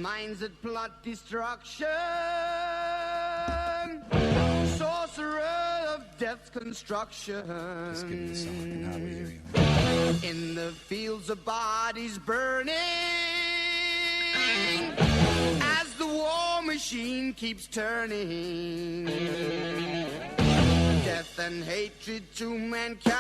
minds that plot destruction, sorcerer of death's construction. Just give me the song, I can hardly hear you. In the fields of bodies burning, as the war machine keeps turning, death and hatred to mankind,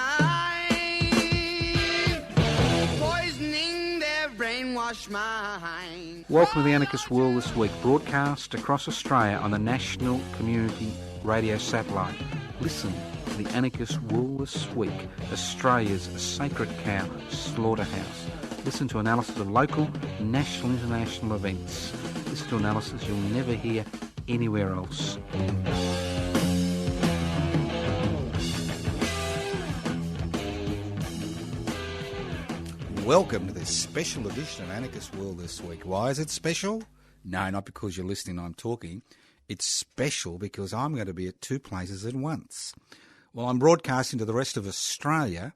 poisoning their brainwashed mind. Welcome to the Anarchist World This Week, broadcast across Australia on the National Community Radio Satellite. Listen to the Anarchist World This Week, Australia's sacred cow slaughterhouse. Listen to analysis of local, national, international events. Listen to analysis you'll never hear anywhere else. Welcome to this special edition of Anarchist World This Week. Why is it special? No, not because you're listening, I'm talking. It's special because I'm going to be at two places at once. Well, I'm broadcasting to the rest of Australia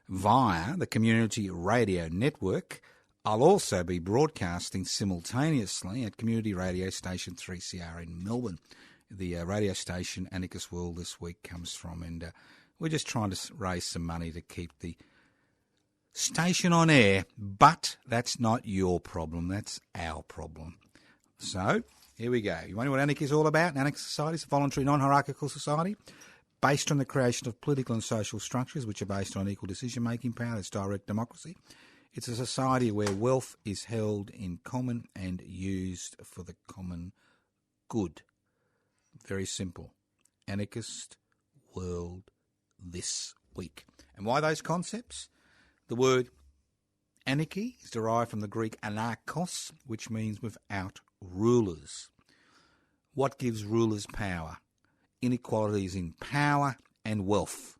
via the Community Radio Network. I'll also be broadcasting simultaneously at Community Radio Station 3CR in Melbourne. The radio station Anarchist World This Week comes from, and we're just trying to raise some money to keep the station on air, but that's not your problem, that's our problem. So, here we go. You wonder what anarchy is all about? An anarchist society is a voluntary, non-hierarchical society based on the creation of political and social structures which are based on equal decision-making power. It's direct democracy. It's a society where wealth is held in common and used for the common good. Very simple. Anarchist World This Week. And why those concepts? The word anarchy is derived from the Greek anarchos, which means without rulers. What gives rulers power? Inequalities in power and wealth.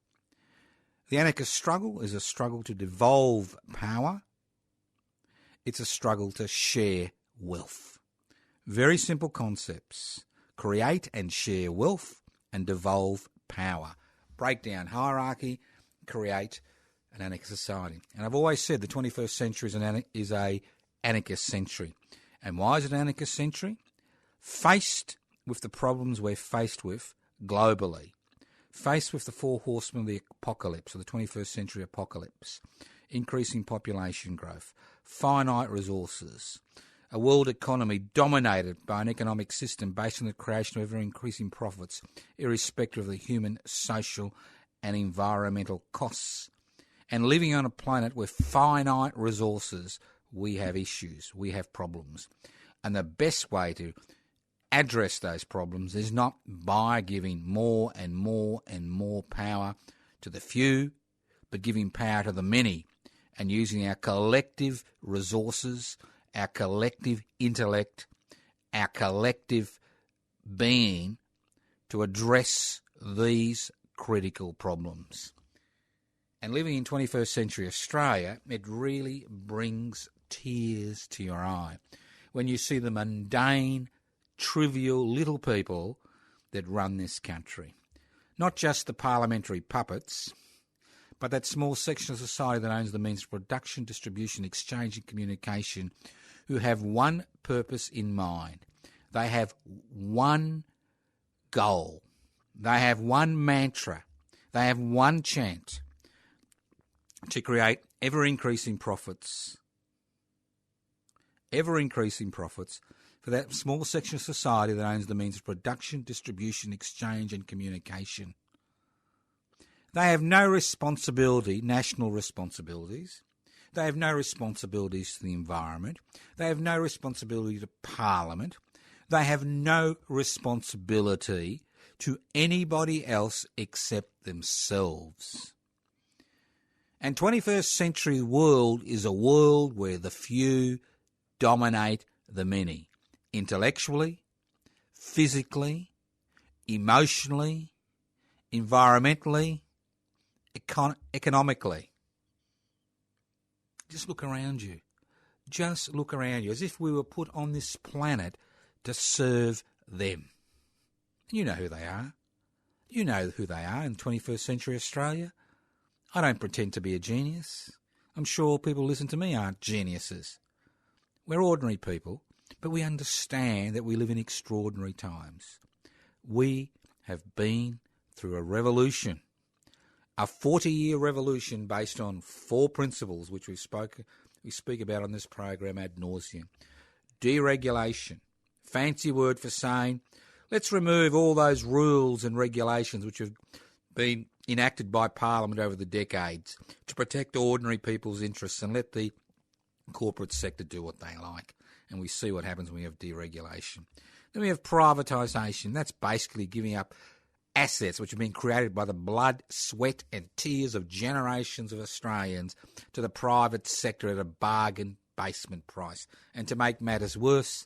The anarchist struggle is a struggle to devolve power. It's a struggle to share wealth. Very simple concepts. Create and share wealth and devolve power. Break down hierarchy, create an anarchist society. And I've always said the 21st century is a anarchist century. And why is it an anarchist century? Faced with the problems we're faced with globally, faced with the four horsemen of the apocalypse, or the 21st century apocalypse, increasing population growth, finite resources, a world economy dominated by an economic system based on the creation of ever-increasing profits, irrespective of the human, social and environmental costs, and living on a planet with finite resources, we have issues, we have problems. And the best way to address those problems is not by giving more and more and more power to the few, but giving power to the many and using our collective resources, our collective intellect, our collective being to address these critical problems. And living in 21st century Australia, it really brings tears to your eye when you see the mundane, trivial little people that run this country. Not just the parliamentary puppets, but that small section of society that owns the means of production, distribution, exchange and communication, who have one purpose in mind. They have one goal. They have one mantra. They have one chant: to create ever-increasing profits for that small section of society that owns the means of production, distribution, exchange and communication. They have no responsibility, national responsibilities. They have no responsibilities to the environment. They have no responsibility to Parliament. They have no responsibility to anybody else except themselves. And 21st century world is a world where the few dominate the many, intellectually, physically, emotionally, environmentally, economically. Just look around you. Just look around you, as if we were put on this planet to serve them. You know who they are. You know who they are in 21st century Australia. I don't pretend to be a genius. I'm sure people who listen to me aren't geniuses. We're ordinary people But we understand that we live in extraordinary times. We have been through a revolution, a 40-year revolution based on 4 principles which we speak about on this program ad nauseum. Deregulation, fancy word for saying, let's remove all those rules and regulations which have been enacted by Parliament over the decades to protect ordinary people's interests and let the corporate sector do what they like. And we see what happens when we have deregulation. Then we have privatisation. That's basically giving up assets which have been created by the blood, sweat and tears of generations of Australians to the private sector at a bargain basement price. And to make matters worse,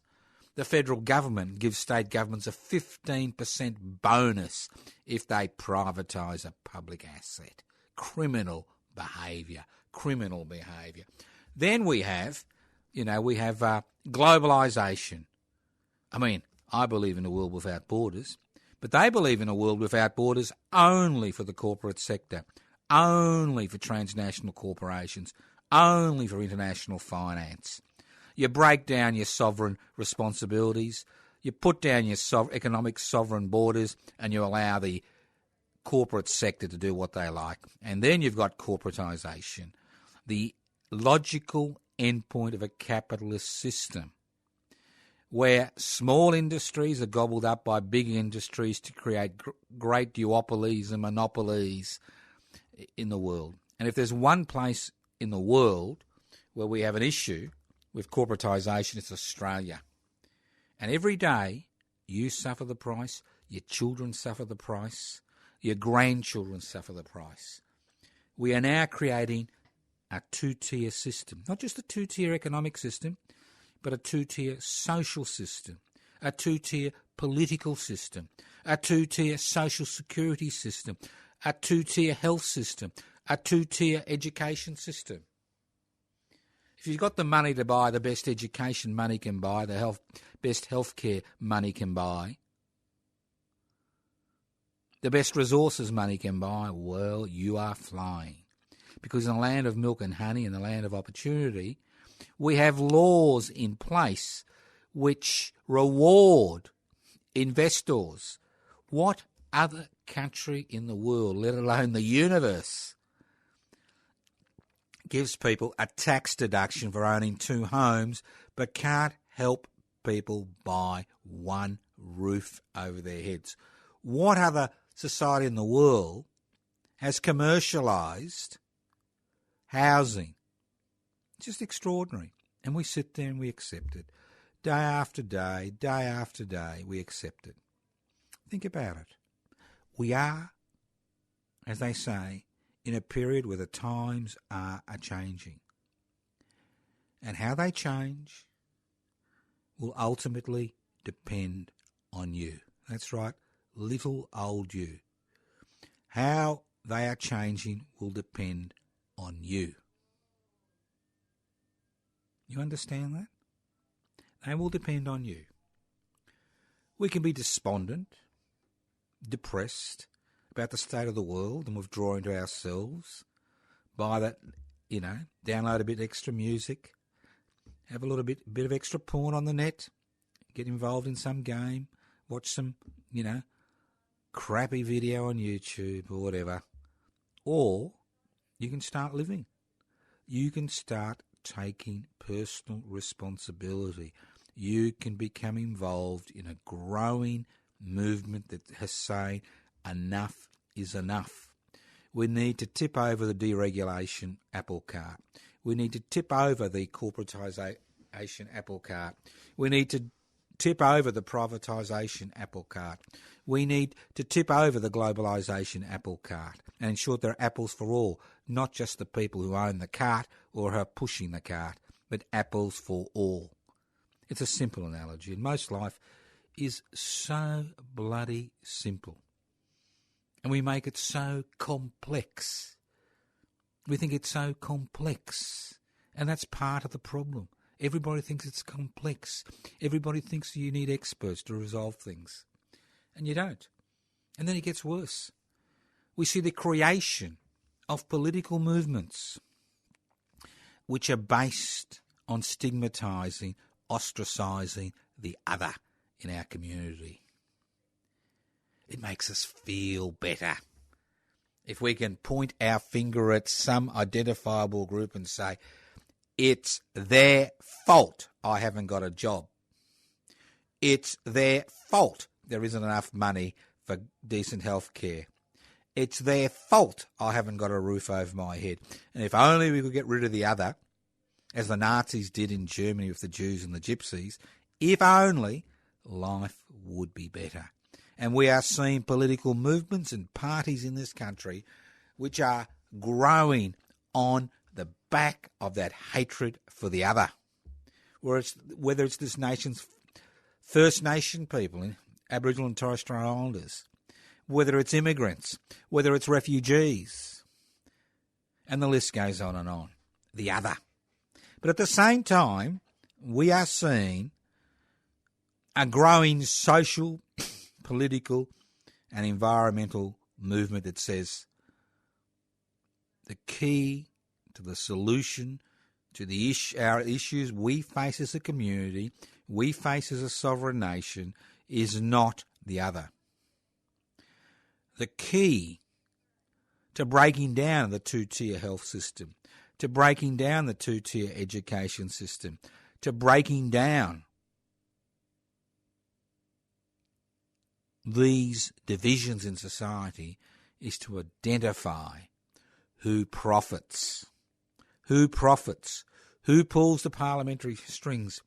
the federal government gives state governments a 15% bonus if they privatise a public asset. Criminal behaviour. Then we have, globalisation. I mean, I believe in a world without borders, but they believe in a world without borders only for the corporate sector, only for transnational corporations, only for international finance. You break down your sovereign responsibilities, you put down your economic sovereign borders, and you allow the corporate sector to do what they like. And then you've got corporatisation, the logical endpoint of a capitalist system, where small industries are gobbled up by big industries to create great duopolies and monopolies in the world. And if there's one place in the world where we have an issue with corporatisation, it's Australia. And every day you suffer the price, your children suffer the price, your grandchildren suffer the price. We are now creating a 2-tier system, not just a 2-tier economic system, but a 2-tier social system, a 2-tier political system, a 2-tier social security system, a 2-tier health system, a 2-tier education system. If you've got the money to buy the best education money can buy, the best healthcare money can buy, the best resources money can buy, well, you are flying. Because in the land of milk and honey, in the land of opportunity, we have laws in place which reward investors. What other country in the world, let alone the universe, gives people a tax deduction for owning 2 homes but can't help people buy one roof over their heads? What other society in the world has commercialised housing? Just extraordinary. And we sit there and we accept it. Day after day, we accept it. Think about it. We are, as they say, in a period where the times are a-changing. And how they change will ultimately depend on you. That's right, little old you. How they are changing will depend on you. You understand that? They will depend on you. We can be despondent, depressed about the state of the world and withdraw into ourselves, buy that, download a bit extra music, have a little bit of extra porn on the net, get involved in some game, watch some, crappy video on YouTube or whatever. Or you can start living. You can start taking personal responsibility. You can become involved in a growing movement that has said enough is enough. We need to tip over the deregulation apple cart. We need to tip over the corporatisation apple cart. We need to tip over the privatisation apple cart. We need to tip over the globalisation apple cart and ensure there are apples for all, not just the people who own the cart or are pushing the cart, but apples for all. It's a simple analogy, and most life is so bloody simple. And we make it so complex. We think it's so complex, and that's part of the problem. Everybody thinks it's complex. Everybody thinks you need experts to resolve things. And you don't. And then it gets worse. We see the creation of political movements which are based on stigmatising ostracising the other in our community. It makes us feel better if we can point our finger at some identifiable group and say, it's their fault I haven't got a job. It's their fault there isn't enough money for decent health care. It's their fault I haven't got a roof over my head. And if only we could get rid of the other, as the Nazis did in Germany with the Jews and the Gypsies, if only, life would be better. And we are seeing political movements and parties in this country which are growing on the back of that hatred for the other. Whether it's this nation's First Nation people, Aboriginal and Torres Strait Islanders, whether it's immigrants, whether it's refugees, and the list goes on and on. The other. But at the same time, we are seeing a growing social, political and environmental movement that says the key to the solution to our issues we face as a community, we face as a sovereign nation, is not the other. The key to breaking down the two-tier health system, to breaking down the two-tier education system, to breaking down these divisions in society is to identify who profits, who pulls the parliamentary strings,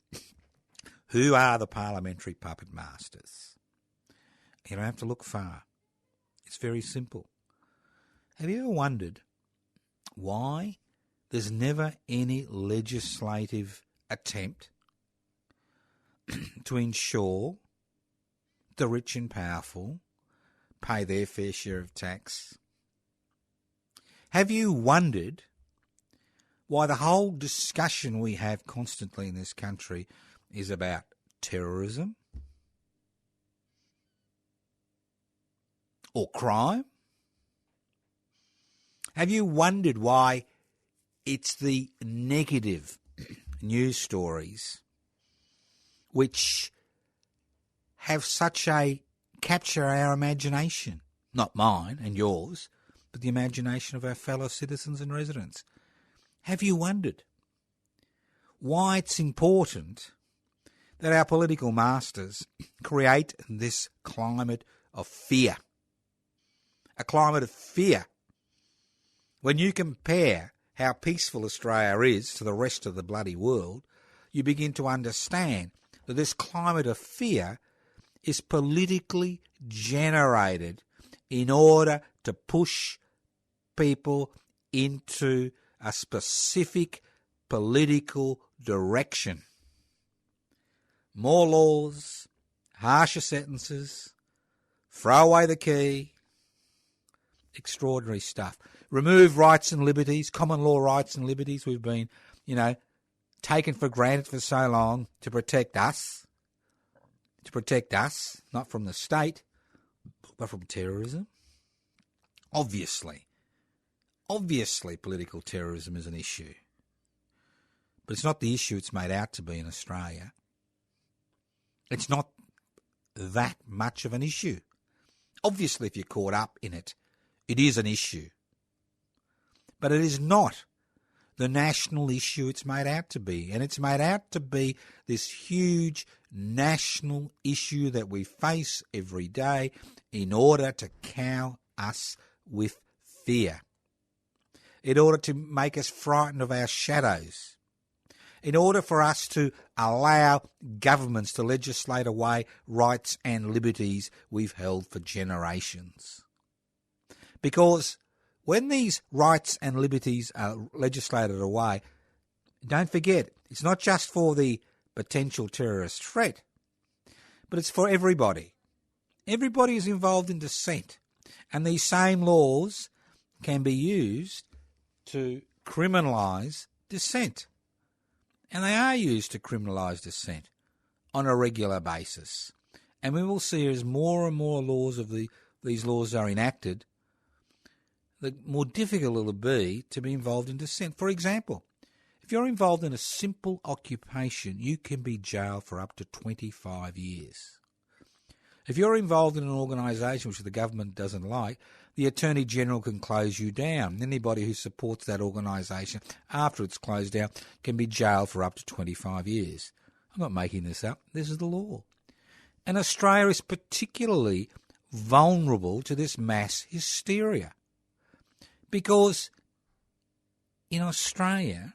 who are the parliamentary puppet masters. You don't have to look far. It's very simple. Have you ever wondered why there's never any legislative attempt to ensure the rich and powerful pay their fair share of tax? Have you wondered why the whole discussion we have constantly in this country is about terrorism or crime? Have you wondered why it's the negative news stories which have such a capture our imagination? Not mine and yours, but the imagination of our fellow citizens and residents. Have you wondered why it's important that our political masters create this climate of fear? A climate of fear. When you compare how peaceful Australia is to the rest of the bloody world, you begin to understand that this climate of fear is politically generated in order to push people into a specific political direction. More laws, harsher sentences, throw away the key, extraordinary stuff. Remove rights and liberties, common law rights and liberties we've been, taken for granted for so long to protect us, not from the state, but from terrorism. Obviously, political terrorism is an issue. But it's not the issue it's made out to be in Australia. It's not that much of an issue. Obviously, if you're caught up in it, it is an issue. But it is not the national issue it's made out to be. And it's made out to be this huge national issue that we face every day in order to cow us with fear, in order to make us frightened of our shadows, in order for us to allow governments to legislate away rights and liberties we've held for generations. Because when these rights and liberties are legislated away, don't forget, it's not just for the potential terrorist threat, but it's for everybody. Everybody is involved in dissent. And these same laws can be used to criminalise dissent. And they are used to criminalise dissent on a regular basis. And we will see as more and more these laws are enacted, the more difficult it will be to be involved in dissent. For example, If you're involved in a simple occupation, you can be jailed for up to 25 years. If you're involved in an organisation which the government doesn't like, the Attorney General can close you down. Anybody who supports that organisation after it's closed down can be jailed for up to 25 years. I'm not making this up. This is the law. And Australia is particularly vulnerable to this mass hysteria because in Australia,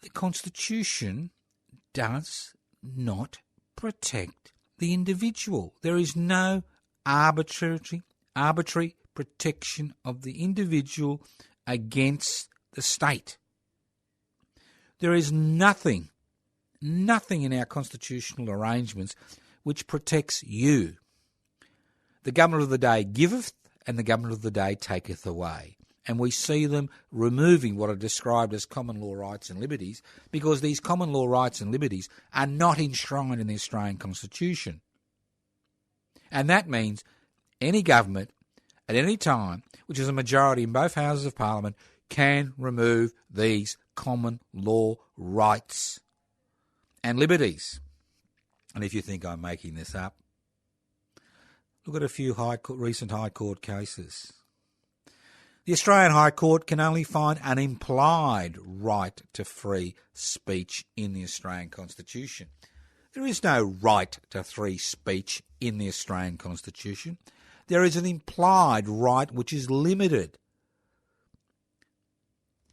the Constitution does not protect the individual. There is no arbitrary protection of the individual against the state. There is nothing in our constitutional arrangements which protects you. The government of the day giveth, and the government of the day taketh away. And we see them removing what are described as common law rights and liberties because these common law rights and liberties are not enshrined in the Australian Constitution. And that means any government at any time, which is a majority in both houses of Parliament, can remove these common law rights and liberties. And if you think I'm making this up, look at a few recent High Court cases. The Australian High Court can only find an implied right to free speech in the Australian Constitution. There is no right to free speech in the Australian Constitution. There is an implied right which is limited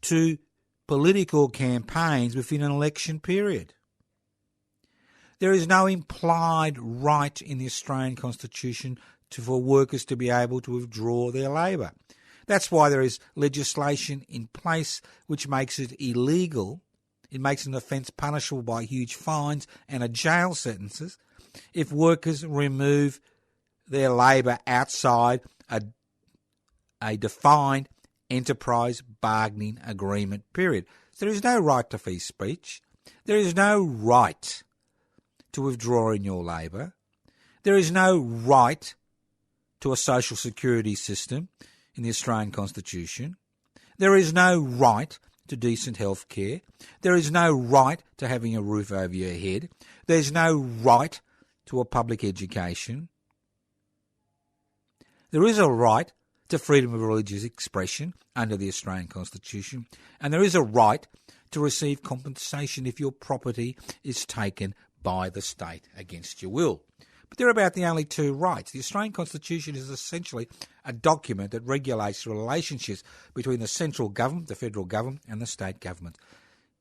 to political campaigns within an election period. There is no implied right in the Australian Constitution for workers to be able to withdraw their labour. That's why there is legislation in place which makes it illegal. It makes an offence punishable by huge fines and a jail sentences if workers remove their labour outside a defined enterprise bargaining agreement period. So there is no right to free speech. There is no right to withdraw in your labour. There is no right to a social security system in the Australian Constitution. There is no right to decent health care. There is no right to having a roof over your head. There's no right to a public education. There is a right to freedom of religious expression under the Australian Constitution, and there is a right to receive compensation if your property is taken by the state against your will. But they're about the only two rights. The Australian Constitution is essentially a document that regulates the relationships between the central government, the federal government, and the state government.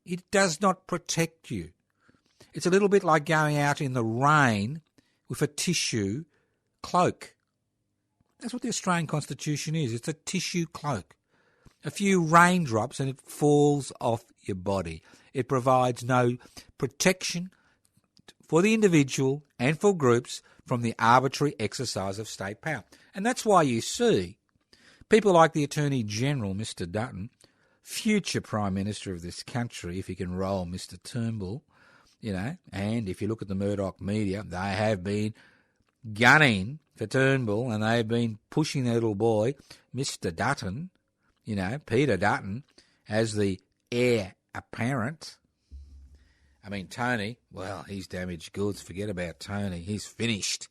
It does not protect you. It's a little bit like going out in the rain with a tissue cloak. That's what the Australian Constitution is. It's a tissue cloak. A few raindrops and it falls off your body. It provides no protection for the individual and for groups from the arbitrary exercise of state power. And that's why you see people like the Attorney General, Mr Dutton, future Prime Minister of this country, if he can roll Mr Turnbull, and if you look at the Murdoch media, they have been gunning for Turnbull and they've been pushing their little boy, Mr Dutton, Peter Dutton, as the heir apparent. I mean, Tony, well, he's damaged goods. Forget about Tony. He's finished.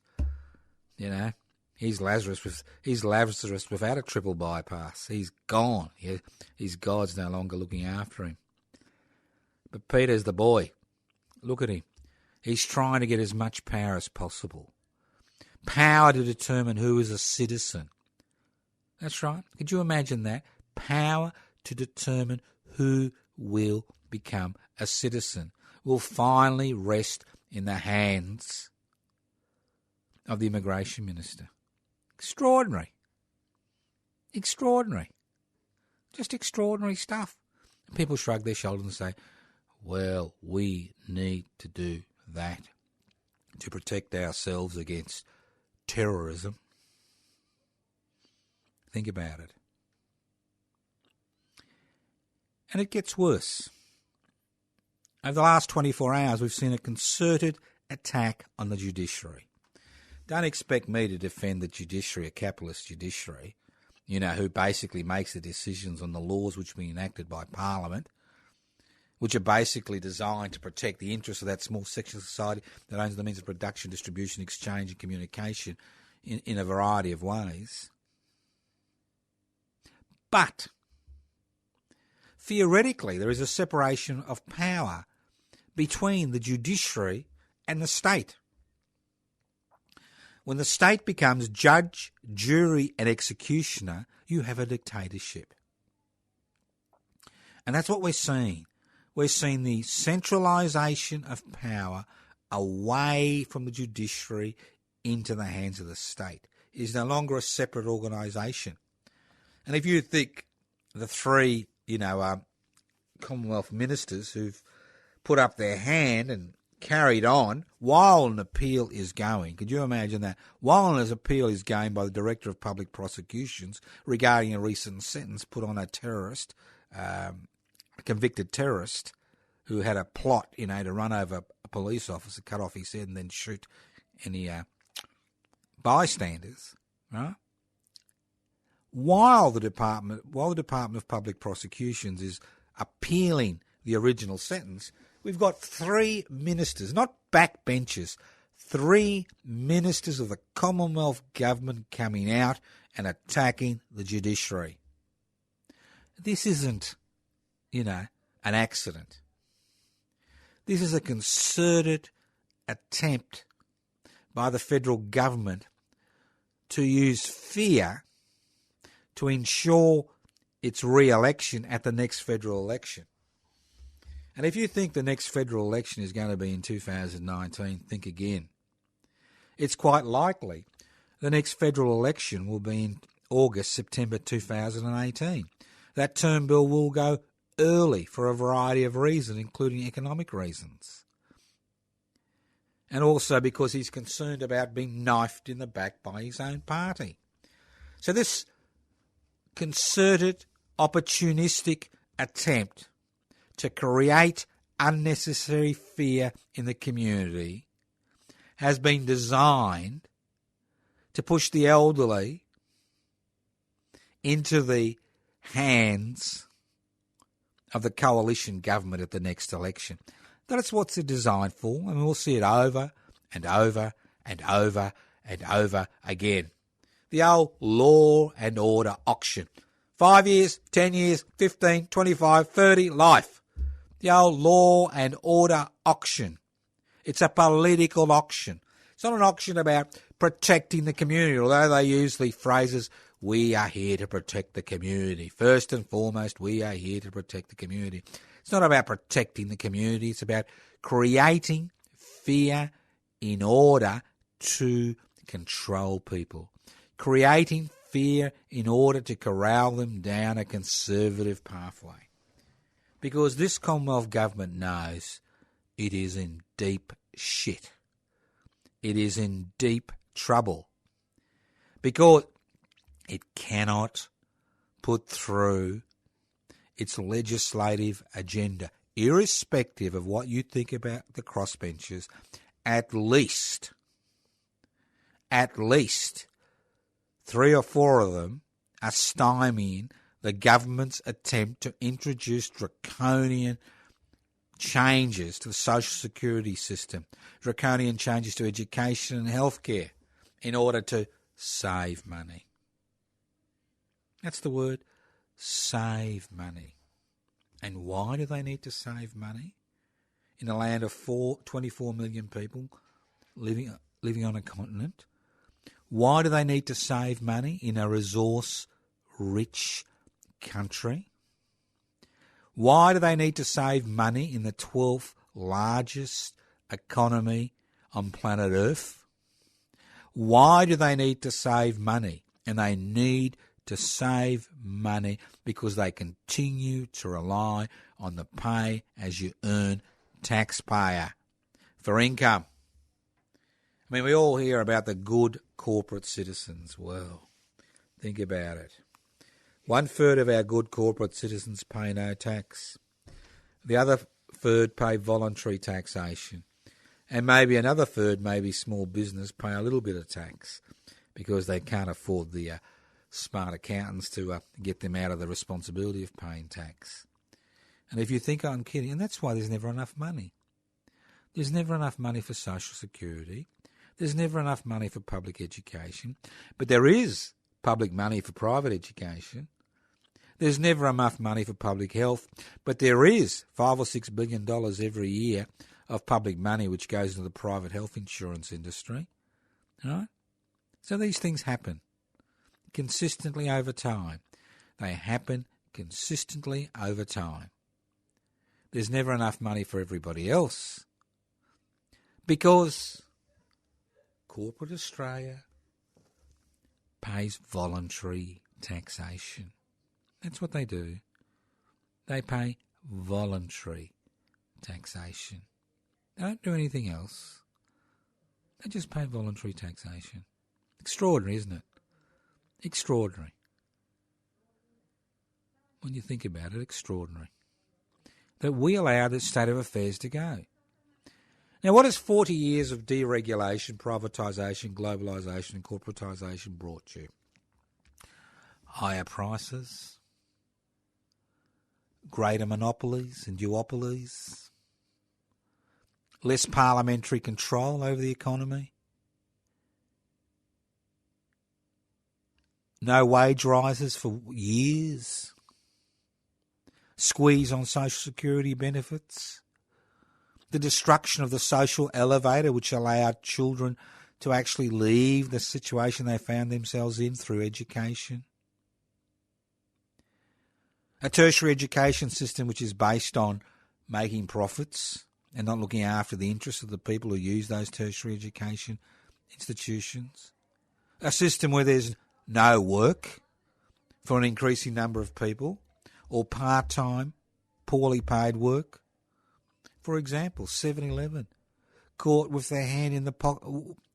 He's Lazarus without a triple bypass. He's gone. His God's no longer looking after him. But Peter's the boy. Look at him. He's trying to get as much power as possible. Power to determine who is a citizen. That's right. Could you imagine that? Power to determine who will become a citizen will finally rest in the hands of the Immigration Minister. Extraordinary. Extraordinary. Just extraordinary stuff. And people shrug their shoulders and say, well, we need to do that to protect ourselves against terrorism. Think about it. And it gets worse. Over the last 24 hours, we've seen a concerted attack on the judiciary. Don't expect me to defend the judiciary, a capitalist judiciary. who basically makes the decisions on the laws which are being enacted by Parliament, which are basically designed to protect the interests of that small section of society that owns the means of production, distribution, exchange and communication in a variety of ways. But theoretically, there is a separation of power between the judiciary and the state. When the state becomes judge, jury and executioner, you have a dictatorship. And that's what we're seeing. We're seeing the centralisation of power away from the judiciary into the hands of the state. It is no longer a separate organisation. And if you think the three, Commonwealth ministers who've put up their hand and carried on while an appeal is going, could you imagine that? While an appeal is going by the Director of Public Prosecutions regarding a recent sentence put on a terrorist, a convicted terrorist who had a plot, to run over a police officer, cut off his head and then shoot any bystanders, right? While the Department of Public Prosecutions is appealing the original sentence, we've got three ministers, not backbenchers, three ministers of the Commonwealth government coming out and attacking the judiciary. This isn't, an accident. This is a concerted attempt by the federal government to use fear to ensure its re-election at the next federal election. And if you think the next federal election is going to be in 2019, think again. It's quite likely the next federal election will be in August, September 2018. That term bill will go early for a variety of reasons, including economic reasons. And also because he's concerned about being knifed in the back by his own party. So this concerted, opportunistic attempt to create unnecessary fear in the community has been designed to push the elderly into the hands of the coalition government at the next election. That's what it's designed for, and we'll see it over and over and over and over again. The old law and order auction. 5 years, 10 years, 15, 25, 30, life. The old law and order auction. It's a political auction. It's not an auction about protecting the community, although they use the phrases, we are here to protect the community. First and foremost, we are here to protect the community. It's not about protecting the community. It's about creating fear in order to control people. Creating fear in order to corral them down a conservative pathway. Because this Commonwealth government knows it is in deep shit. It is in deep trouble. Because it cannot put through its legislative agenda, irrespective of what you think about the crossbenchers. At least 3 or 4 of them are stymieing the government's attempt to introduce draconian changes to the social security system, draconian changes to education and healthcare in order to save money. That's the word, save money. And why do they need to save money? In a land of 24 million people living on a continent? Why do they need to save money in a resource-rich country? Why do they need to save money in the 12th largest economy on planet Earth? Why do they need to save money? And they need to save money because they continue to rely on the pay-as-you-earn taxpayer for income. I mean, we all hear about the good corporate citizens. Well, think about it. 1/3 of our good corporate citizens pay no tax. The other third pay voluntary taxation. And maybe another third, maybe small business, pay a little bit of tax because they can't afford the smart accountants to get them out of the responsibility of paying tax. And if you think I'm kidding, and that's why there's never enough money. There's never enough money for social security. There's never enough money for public education. But there is public money for private education. There's never enough money for public health. But there is $5 or $6 billion every year of public money which goes into the private health insurance industry. Right? So these things happen consistently over time. They happen consistently over time. There's never enough money for everybody else because corporate Australia pays voluntary taxation. That's what they do. They pay voluntary taxation. They don't do anything else. They just pay voluntary taxation. Extraordinary, isn't it? Extraordinary. When you think about it, extraordinary. That we allow this state of affairs to go. Now, what has 40 years of deregulation, privatisation, globalisation and corporatisation brought you? Higher prices, greater monopolies and duopolies, less parliamentary control over the economy, no wage rises for years, squeeze on social security benefits, the destruction of the social elevator which allowed children to actually leave the situation they found themselves in through education, a tertiary education system which is based on making profits and not looking after the interests of the people who use those tertiary education institutions, a system where there's no work for an increasing number of people, or part-time, poorly paid work. For example, 7-Eleven caught with their hand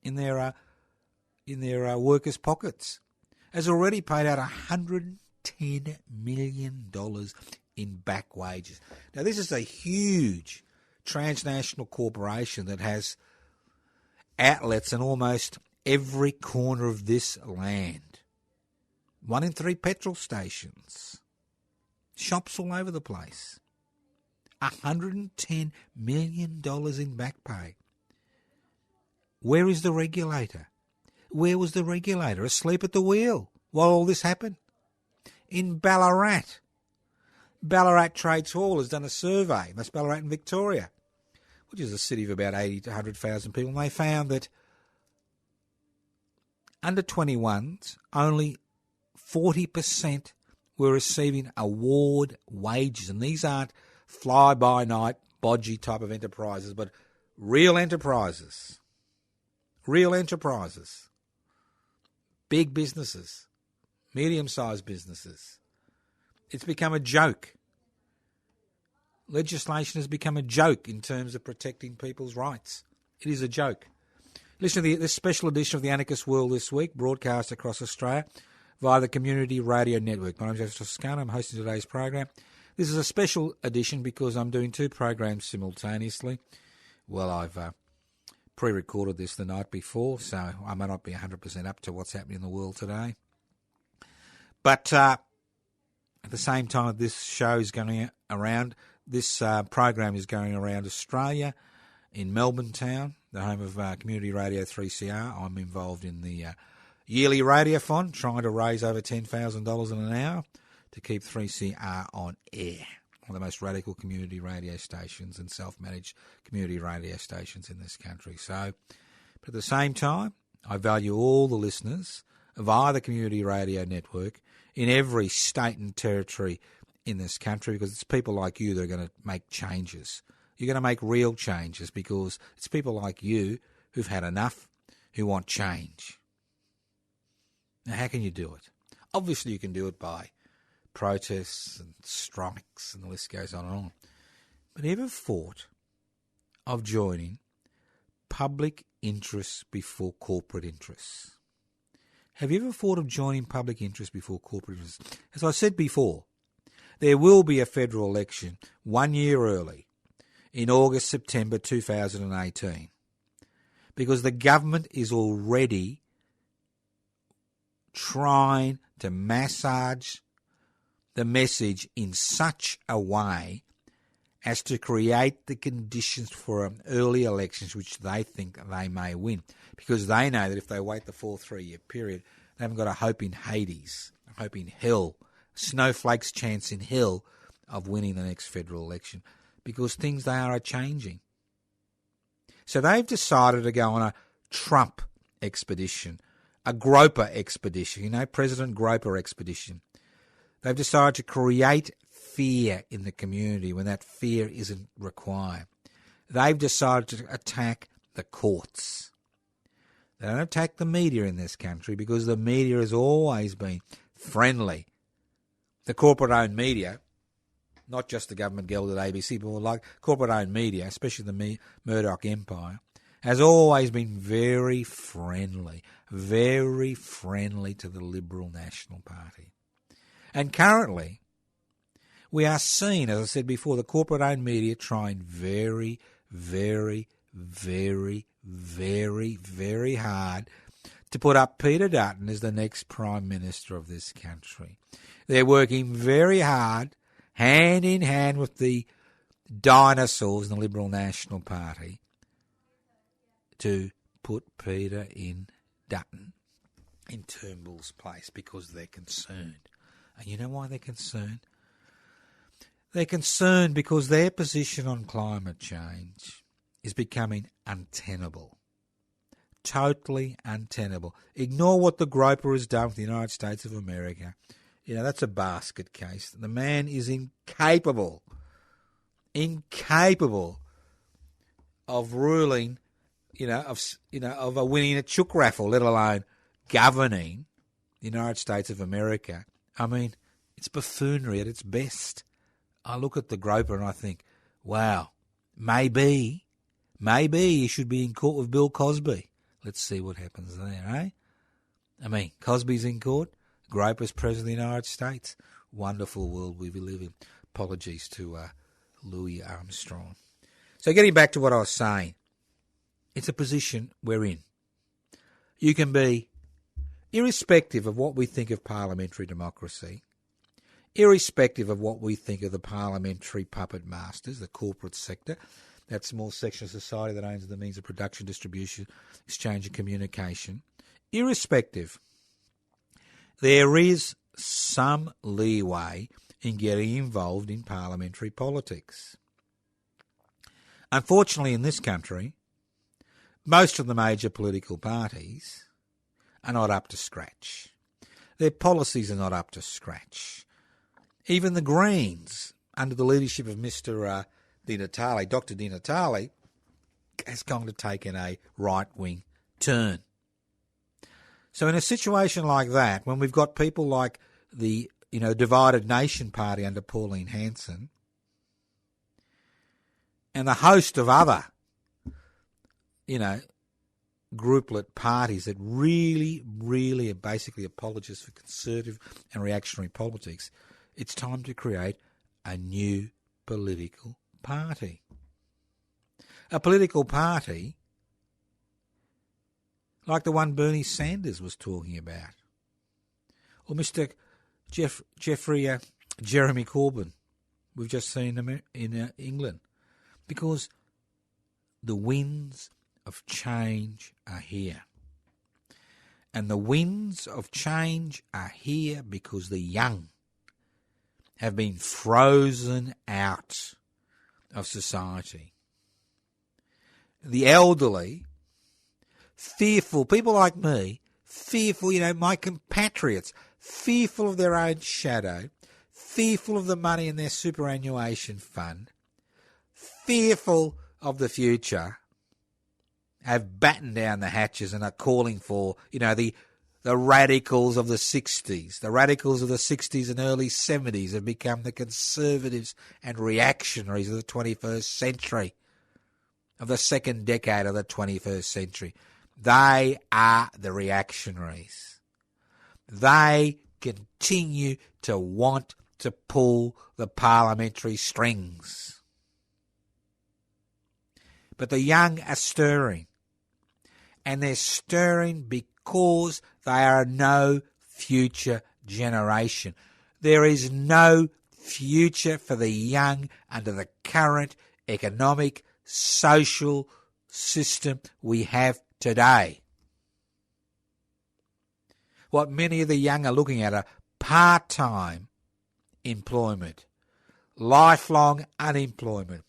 in their workers' pockets has already paid out $110 million in back wages. Now, this is a huge transnational corporation that has outlets in almost every corner of this land. 1 in 3 petrol stations. Shops all over the place. $110 million in back pay. Where is the regulator? Where was the regulator? Asleep at the wheel while all this happened? In Ballarat. Ballarat Trades Hall has done a survey. That's Ballarat in Victoria, which is a city of about 80 to 100,000 people. And they found that under 21s, only 40% were receiving award wages. And these aren't fly-by-night, bodgy type of enterprises, but real enterprises. Real enterprises. Big businesses. Medium-sized businesses. It's become a joke. Legislation has become a joke in terms of protecting people's rights. It is a joke. Listen to this special edition of the Anarchist World This Week, broadcast across Australia via the Community Radio Network. My name is Dr Toscano. I'm hosting today's program. This is a special edition because I'm doing 2 programs simultaneously. Well, I've pre-recorded this the night before, so I may not be 100% up to what's happening in the world today. But at the same time that this show is going around, this program is going around Australia, in Melbourne town, the home of Community Radio 3CR. I'm involved in the yearly radiothon, trying to raise over $10,000 in an hour to keep 3CR on air, one of the most radical community radio stations and self-managed community radio stations in this country. So, but at the same time, I value all the listeners via the Community Radio Network in every state and territory in this country, because it's people like you that are going to make changes. You're going to make real changes because it's people like you who've had enough, who want change. Now, how can you do it? Obviously, you can do it by protests and strikes, and the list goes on and on. But ever thought of joining public interests before corporate interests? Have you ever thought of joining public interest before corporate interests? As I said before, there will be a federal election 1 year early in August, September 2018, because the government is already trying to massage the message in such a way as to create the conditions for an early elections which they think they may win, because they know that if they wait the full 3-year period, they haven't got a hope in Hades, a hope in hell, snowflake's chance in hell of winning the next federal election, because things they are changing. So they've decided to go on a Trump expedition, a Groper expedition, President Groper expedition. They've decided to create fear in the community when that fear isn't required. They've decided to attack the courts. They don't attack the media in this country because the media has always been friendly. The corporate-owned media, not just the government-gelded ABC, but like corporate-owned media, especially the Murdoch empire, has always been very friendly to the Liberal National Party. And currently, we are seeing, as I said before, the corporate-owned media trying very, very, very, very, very hard to put up Peter Dutton as the next Prime Minister of this country. They're working very hard, hand in hand with the dinosaurs in the Liberal National Party, to put Peter in Dutton in Turnbull's place because they're concerned. And you know why they're concerned? They're concerned because their position on climate change is becoming untenable. Totally untenable. Ignore what the Groper has done with the United States of America. That's a basket case. The man is incapable of ruling, of winning a chook raffle, let alone governing the United States of America. I mean, it's buffoonery at its best. I look at the Groper and I think, wow, maybe he should be in court with Bill Cosby. Let's see what happens there, eh? I mean, Cosby's in court, Groper's President of the United States. Wonderful world we live in. Apologies to Louis Armstrong. So getting back to what I was saying, it's a position we're in. You can be, irrespective of what we think of parliamentary democracy, irrespective of what we think of the parliamentary puppet masters, the corporate sector, that small section of society that owns the means of production, distribution, exchange and communication, irrespective, there is some leeway in getting involved in parliamentary politics. Unfortunately, in this country, most of the major political parties are not up to scratch. Their policies are not up to scratch. Even the Greens, under the leadership of Mr. Di Natale, Dr. Di Natale, has gone to take in a right-wing turn. So in a situation like that, when we've got people like the Divided Nation Party under Pauline Hanson and a host of other, grouplet parties that really, really are basically apologists for conservative and reactionary politics, it's time to create a new political party. A political party like the one Bernie Sanders was talking about, or Mr. Jeremy Corbyn we've just seen in England, because the winds of change are here. And the winds of change are here because the young have been frozen out of society. The elderly, fearful, people like me, fearful, my compatriots, fearful of their own shadow, fearful of the money in their superannuation fund, fearful of the future, have battened down the hatches and are calling for, the radicals of the 60s. The radicals of the 60s and early 70s have become the conservatives and reactionaries of the 21st century, of the second decade of the 21st century. They are the reactionaries. They continue to want to pull the parliamentary strings. But the young are stirring. And they're stirring because they are no future generation. There is no future for the young under the current economic, social system we have today. What many of the young are looking at are part-time employment, lifelong unemployment.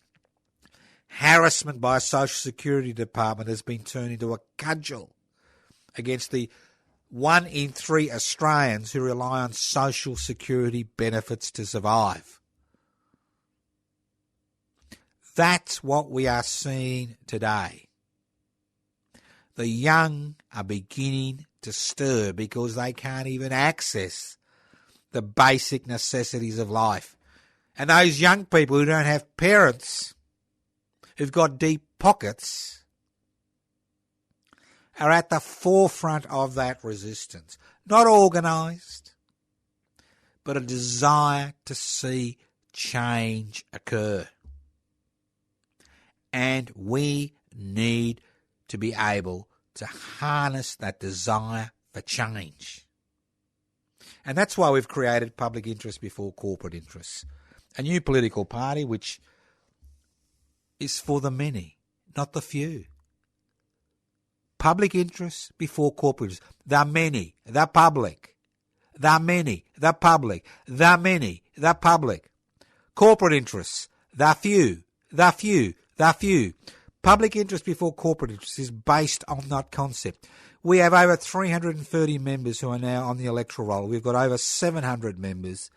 Harassment by a social security department has been turned into a cudgel against the 1 in 3 Australians who rely on social security benefits to survive. That's what we are seeing today. The young are beginning to stir because they can't even access the basic necessities of life. And those young people who don't have parents, who've got deep pockets, are at the forefront of that resistance. Not organised, but a desire to see change occur. And we need to be able to harness that desire for change. And that's why we've created public interest before corporate interests, a new political party which is for the many, not the few. Public interest before corporate interest. The many, the public. The many, the public. The many, the public. Corporate interests. The few, the few, the few. Public interest before corporate interest is based on that concept. We have over 330 members who are now on the electoral roll. We've got over 700 members,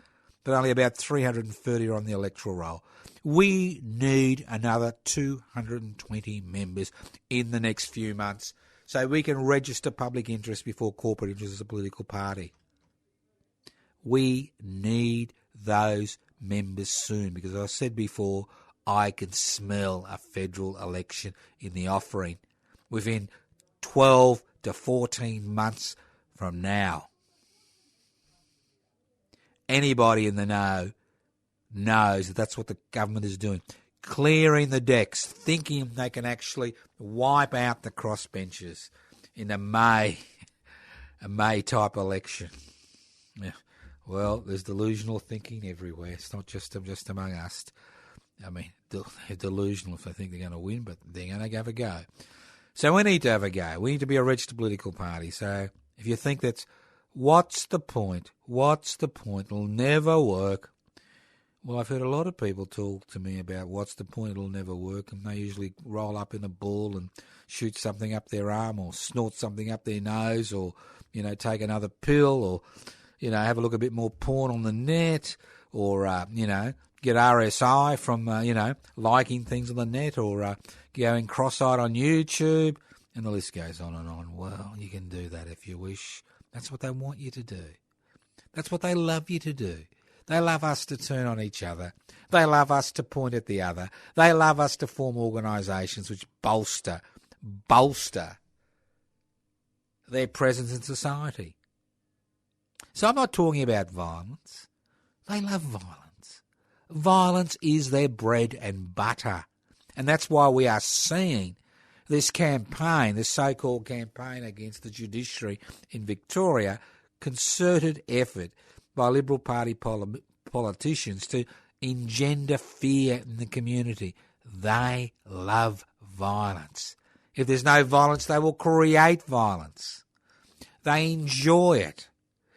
but only about 330 are on the electoral roll. We need another 220 members in the next few months so we can register public interest before corporate interest as a political party. We need those members soon because, as I said before, I can smell a federal election in the offering within 12 to 14 months from now. Anybody in the know knows that that's what the government is doing. Clearing the decks, thinking they can actually wipe out the crossbenchers in a May type election. Yeah. Well, there's delusional thinking everywhere. It's not just among us. I mean, they're delusional if they think they're going to win, but they're going to have a go. So we need to have a go. We need to be a registered political party. So if you think that's, what's the point? What's the point? It'll never work. Well, I've heard a lot of people talk to me about what's the point, it'll never work, and they usually roll up in a ball and shoot something up their arm or snort something up their nose or, take another pill or, have a look a bit more porn on the net or, get RSI from, liking things on the net or going cross-eyed on YouTube, and the list goes on and on. Well, you can do that if you wish. That's what they want you to do. That's what they love you to do. They love us to turn on each other. They love us to point at the other. They love us to form organisations which bolster their presence in society. So I'm not talking about violence. They love violence. Violence is their bread and butter. And that's why we are seeing this campaign, this so-called campaign against the judiciary in Victoria, concerted effort by Liberal Party politicians to engender fear in the community. They love violence. If there's no violence, they will create violence. They enjoy it.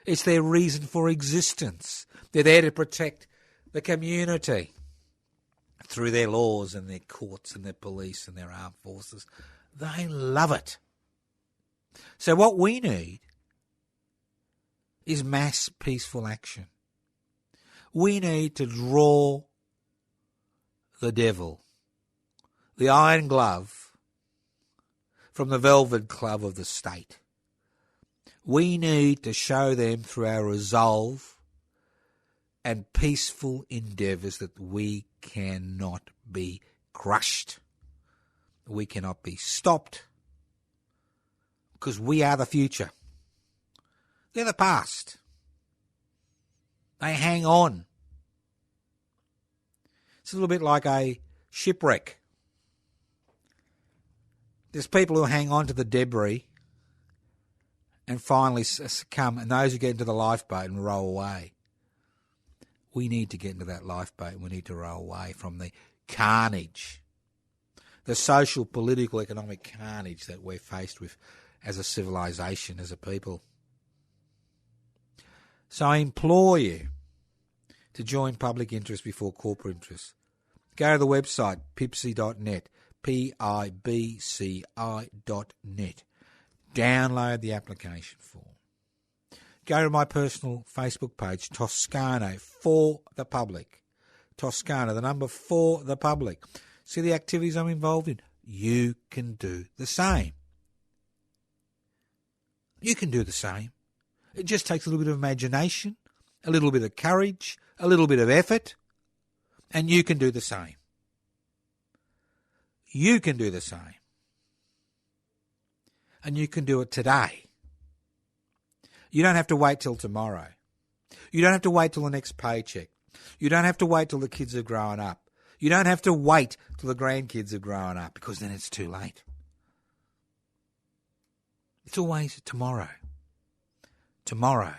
It's their reason for existence. They're there to protect the community through their laws and their courts and their police and their armed forces. They love it. So what we need is mass peaceful action. We need to draw the devil, the iron glove, from the velvet glove of the state. We need to show them through our resolve and peaceful endeavours that we cannot be crushed. We cannot be stopped because we are the future. They're the past. They hang on. It's a little bit like a shipwreck. There's people who hang on to the debris and finally succumb, and those who get into the lifeboat and row away. We need to get into that lifeboat and we need to row away from the carnage, the social, political, economic carnage that we're faced with as a civilization, as a people. So I implore you to join public interest before corporate interest. Go to the website, pibci.net, pibci.net. Download the application form. Go to my personal Facebook page, Toscano, for the public. Toscano, the number for the public. See the activities I'm involved in? You can do the same. You can do the same. It just takes a little bit of imagination, a little bit of courage, a little bit of effort, and you can do the same. You can do the same. And you can do it today. You don't have to wait till tomorrow. You don't have to wait till the next paycheck. You don't have to wait till the kids are growing up. You don't have to wait till the grandkids are growing up, because then it's too late. It's always tomorrow. Tomorrow.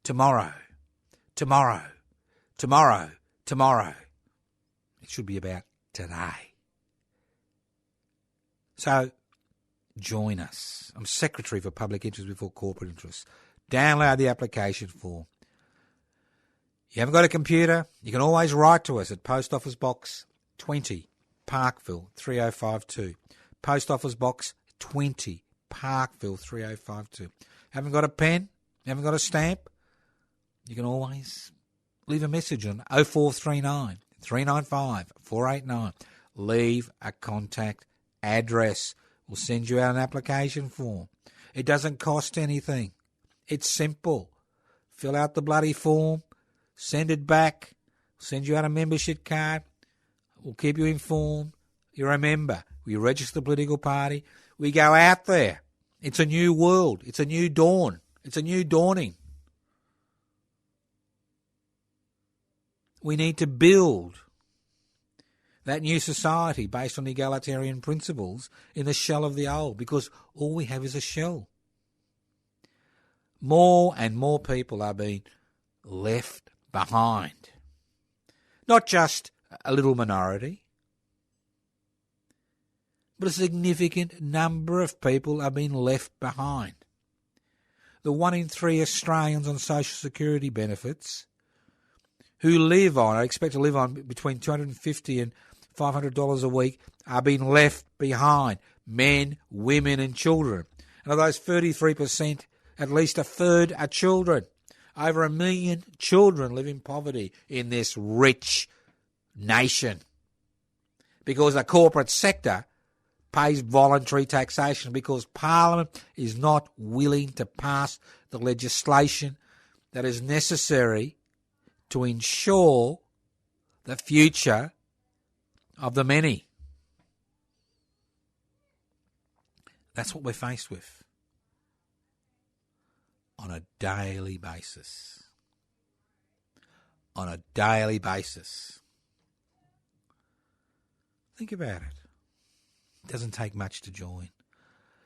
Tomorrow. Tomorrow. Tomorrow. Tomorrow. It should be about today. So, join us. I'm Secretary for Public Interest before Corporate Interest. Download the application form. You haven't got a computer? You can always write to us at Post Office Box 20, Parkville 3052. Post Office Box 20, Parkville 3052. Haven't got a pen? Haven't got a stamp? You can always leave a message on 0439 395 489. Leave a contact address. We'll send you out an application form. It doesn't cost anything. It's simple. Fill out the bloody form. Send it back. Send you out a membership card. We'll keep you informed. You remember, we register the political party. We go out there. It's a new world. It's a new dawn. It's a new dawning. We need to build that new society based on egalitarian principles in the shell of the old, because all we have is a shell. More and more people are being left behind. Not just a little minority, but a significant number of people are being left behind. The 1 in 3 Australians on social security benefits who are expected to live on between $250 and $500 a week are being left behind. Men, women and children. And of those 33%, at least a third are children. Over 1 million children live in poverty in this rich nation, because the corporate sector pays voluntary taxation, because Parliament is not willing to pass the legislation that is necessary to ensure the future of the many. That's what we're faced with on a daily basis. On a daily basis. Think about it. It doesn't take much to join.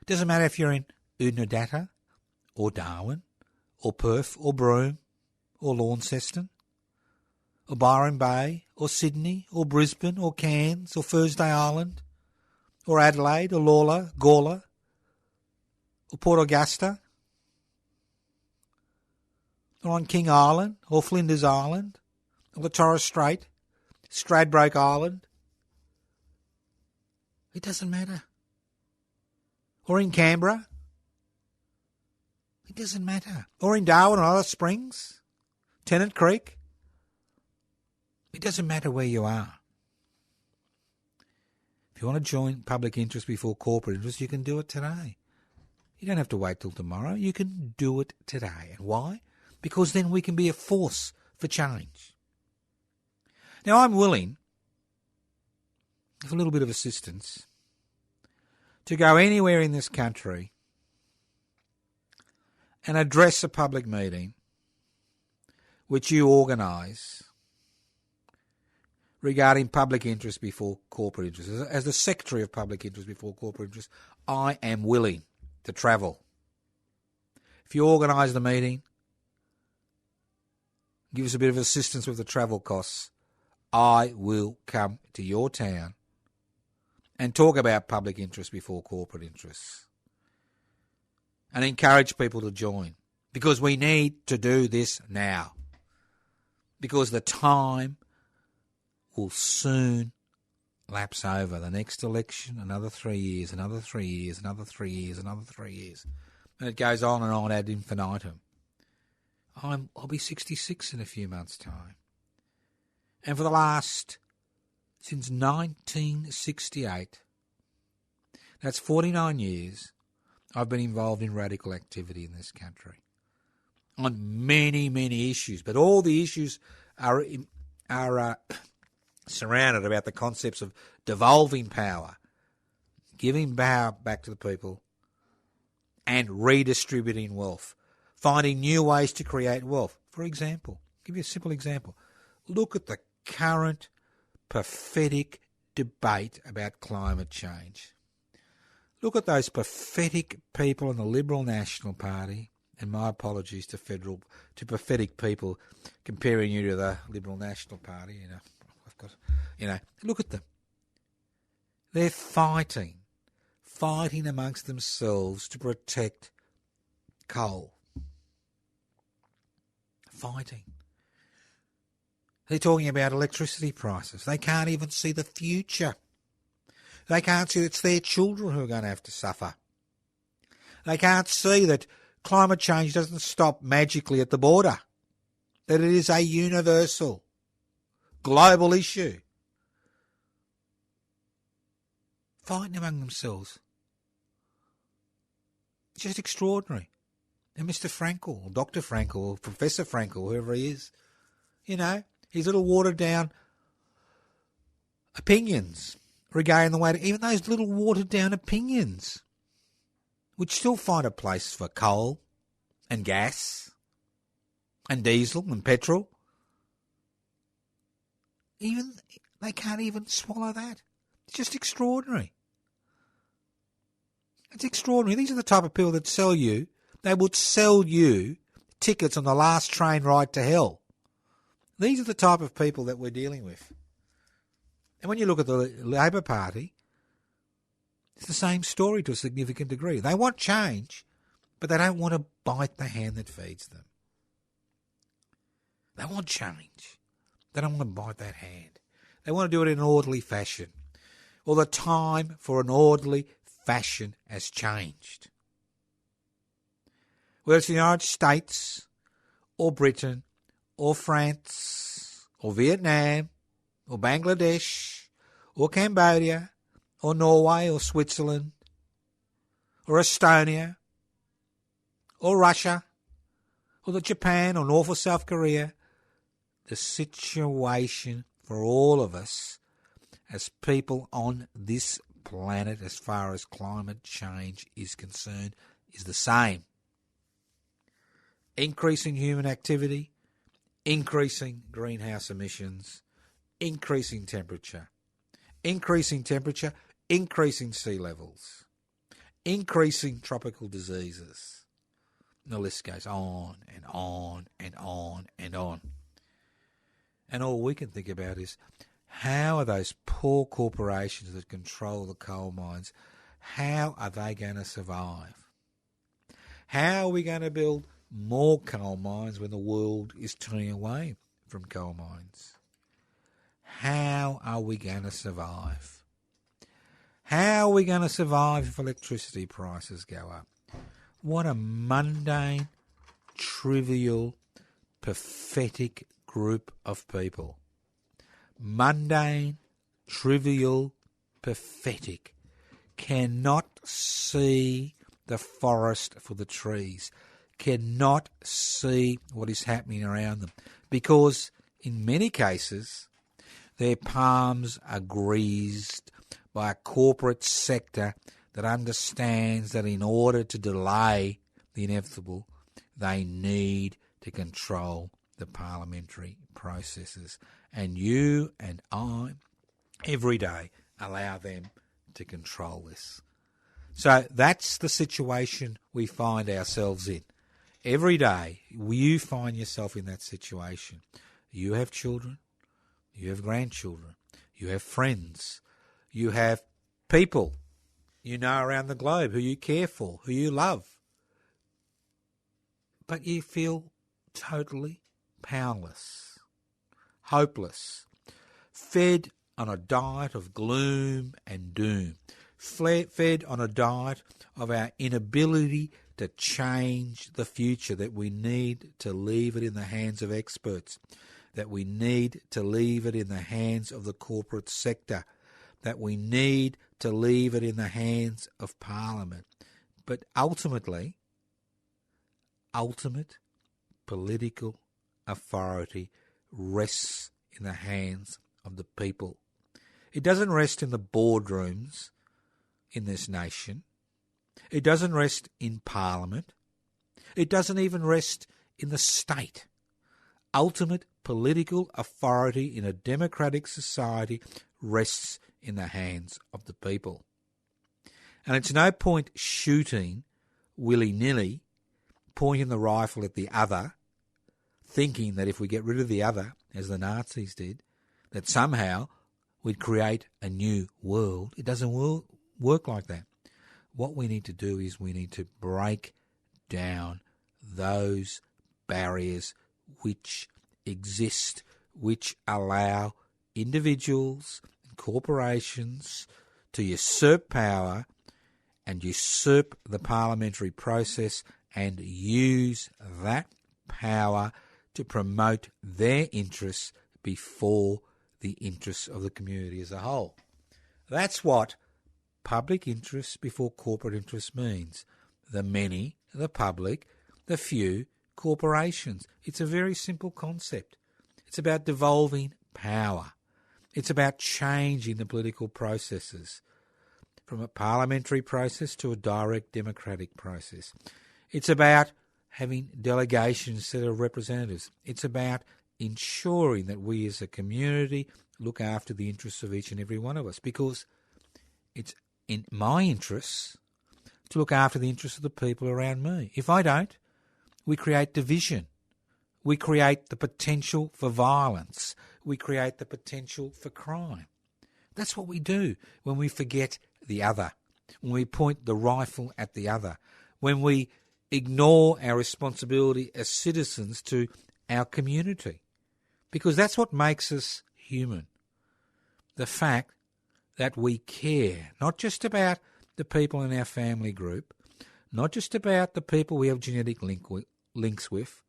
It doesn't matter if you're in Unadata or Darwin or Perth or Broome or Launceston or Byron Bay or Sydney or Brisbane or Cairns or Thursday Island or Adelaide or Gawler or Port Augusta or on King Island or Flinders Island or the Torres Strait, Stradbroke Island. It doesn't matter. Or in Canberra. It doesn't matter. Or in Darwin or Alice Springs, Tennant Creek. It doesn't matter where you are. If you want to join public interest before corporate interest, you can do it today. You don't have to wait till tomorrow. You can do it today. And why? Because then we can be a force for change. Now, I'm willing, with a little bit of assistance, to go anywhere in this country and address a public meeting which you organise regarding public interest before corporate interest. As the Secretary of Public Interest before Corporate Interest, I am willing to travel. if you organise the meeting, give us a bit of assistance with the travel costs, I will come to your town and talk about public interest before corporate interests and encourage people to join, because we need to do this now, because the time will soon lapse over. The next election, another 3 years, another 3 years, another 3 years, another 3 years. And it goes on and on ad infinitum. I'll be 66 in a few months' time. And for the last, since 1968, that's 49 years, I've been involved in radical activity in this country on many, many issues. But all the issues are surrounded about the concepts of devolving power, giving power back to the people, and redistributing wealth, finding new ways to create wealth. For example, I'll give you a simple example. Look at the current pathetic debate about climate change. Look at those pathetic people in the Liberal National Party, and my apologies to pathetic people comparing you to the Liberal National Party. Look at them. They're fighting amongst themselves to protect coal. Fighting. They're talking about electricity prices. They can't even see the future. They can't see it's their children who are going to have to suffer. They can't see that climate change doesn't stop magically at the border, that it is a universal, global issue. Fighting among themselves. It's just extraordinary. And Mr. Frankel, or Dr. Frankel, or Professor Frankel, whoever he is, his little watered-down opinions regarding the way to, even those little watered-down opinions, which still find a place for coal and gas and diesel and petrol. Even they can't even swallow that. It's just extraordinary. It's extraordinary. These are the type of people that they would sell you tickets on the last train ride to hell. These are the type of people that we're dealing with. And when you look at the Labor Party, it's the same story to a significant degree. They want change, but they don't want to bite the hand that feeds them. They want change. They don't want to bite that hand. They want to do it in an orderly fashion. Well, the time for an orderly fashion has changed. Whether it's the United States or Britain or France or Vietnam or Bangladesh or Cambodia or Norway or Switzerland or Estonia or Russia or Japan or North or South Korea, the situation for all of us as people on this planet as far as climate change is concerned is the same. Increasing human activity, increasing greenhouse emissions, increasing temperature, increasing sea levels, increasing tropical diseases. And the list goes on and on and on and on. And all we can think about is, how are those poor corporations that control the coal mines, how are they going to survive? How are we going to build more coal mines when the world is turning away from coal mines? How are we going to survive? How are we going to survive if electricity prices go up? What a mundane, trivial, pathetic group of people. Mundane, trivial, pathetic. Cannot see the forest for the trees. Cannot see what is happening around them. Because in many cases, their palms are greased by a corporate sector that understands that in order to delay the inevitable, they need to control the parliamentary processes. And you and I, every day, allow them to control this. So that's the situation we find ourselves in. every day you find yourself in that situation. You have children, you have grandchildren, you have friends, you have people you know around the globe who you care for, who you love. But you feel totally powerless, hopeless, fed on a diet of gloom and doom, fed on a diet of our inability to change the future, that we need to leave it in the hands of experts, that we need to leave it in the hands of the corporate sector, that we need to leave it in the hands of Parliament. But ultimate political authority rests in the hands of the people. It doesn't rest in the boardrooms in this nation. It doesn't rest in Parliament. It doesn't even rest in the state. Ultimate political authority in a democratic society rests in the hands of the people. And it's no point shooting willy-nilly, pointing the rifle at the other, thinking that if we get rid of the other, as the Nazis did, that somehow we'd create a new world. It doesn't work like that. What we need to do is we need to break down those barriers which exist, which allow individuals and corporations to usurp power and usurp the parliamentary process and use that power to promote their interests before the interests of the community as a whole. That's what public interest before corporate interest means. The many, the public, the few, corporations. It's a very simple concept. It's about devolving power. It's about changing the political processes from a parliamentary process to a direct democratic process. It's about having delegations instead of representatives. It's about ensuring that we as a community look after the interests of each and every one of us, because it's in my interests to look after the interests of the people around me. If I don't, we create division. We create the potential for violence. We create the potential for crime. That's what we do when we forget the other, when we point the rifle at the other, when we ignore our responsibility as citizens to our community. Because that's what makes us human. The fact that we care, not just about the people in our family group, not just about the people we have genetic links with,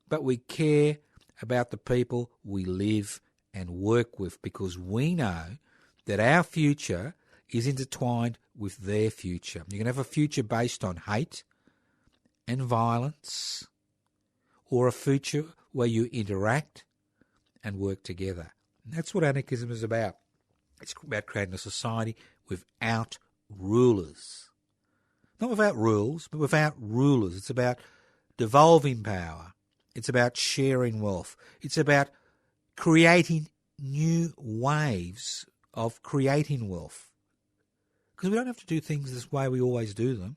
but we care about the people we live and work with, because we know that our future is intertwined with their future. You can have a future based on hate and violence, or a future where you interact and work together. And that's what anarchism is about. It's about creating a society without rulers. Not without rules, but without rulers. It's about devolving power. It's about sharing wealth. It's about creating new waves of creating wealth. Because we don't have to do things this way we always do them.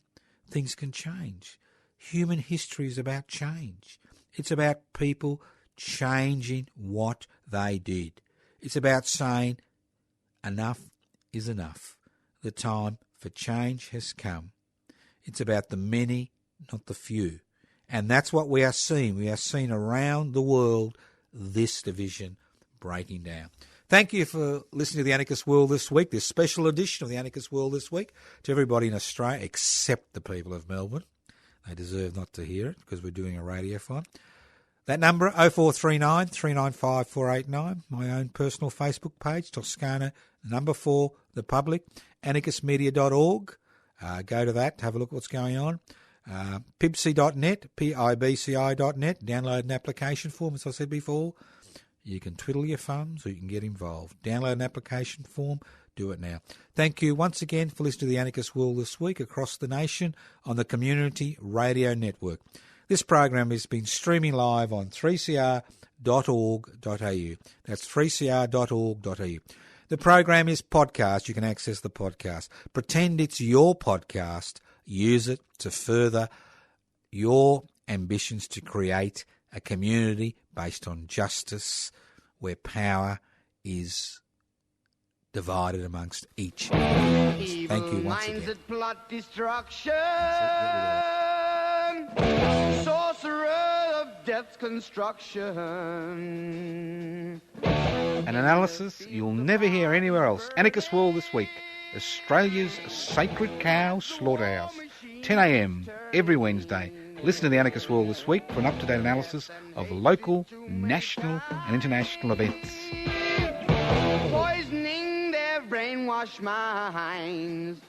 Things can change. Human history is about change. It's about people changing what they did. It's about saying enough is enough. The time for change has come. It's about the many, not the few. And that's what we are seeing. We are seeing around the world this division breaking down. Thank you for listening to the Anarchist World This Week, this special edition of the Anarchist World This Week. To everybody in Australia, except the people of Melbourne. They deserve not to hear it because we're doing a radiothon. That number, 0439 395 489. My own personal Facebook page, Toscano, number 4, the public, anarchistmedia.org. Go to that, have a look at what's going on. Pibci.net, pibci.net. Download an application form, as I said before. You can twiddle your thumbs or you can get involved. Download an application form. Do it now. Thank you once again for listening to the Anarchist World This Week across the nation on the Community Radio Network. This program has been streaming live on 3cr.org.au. That's 3cr.org.au. The program is podcast. You can access the podcast. Pretend it's your podcast. Use it to further your ambitions to create a community based on justice where power is divided amongst each and every. Thank you once again. That plot destruction, sorcerer of death's construction. An analysis you'll never hear anywhere else. Anarchist World This Week, Australia's sacred cow slaughterhouse. 10 a.m. every Wednesday. Listen to the Anarchist World This Week for an up-to-date analysis of local, national and international events. Poisoning their brainwashed minds.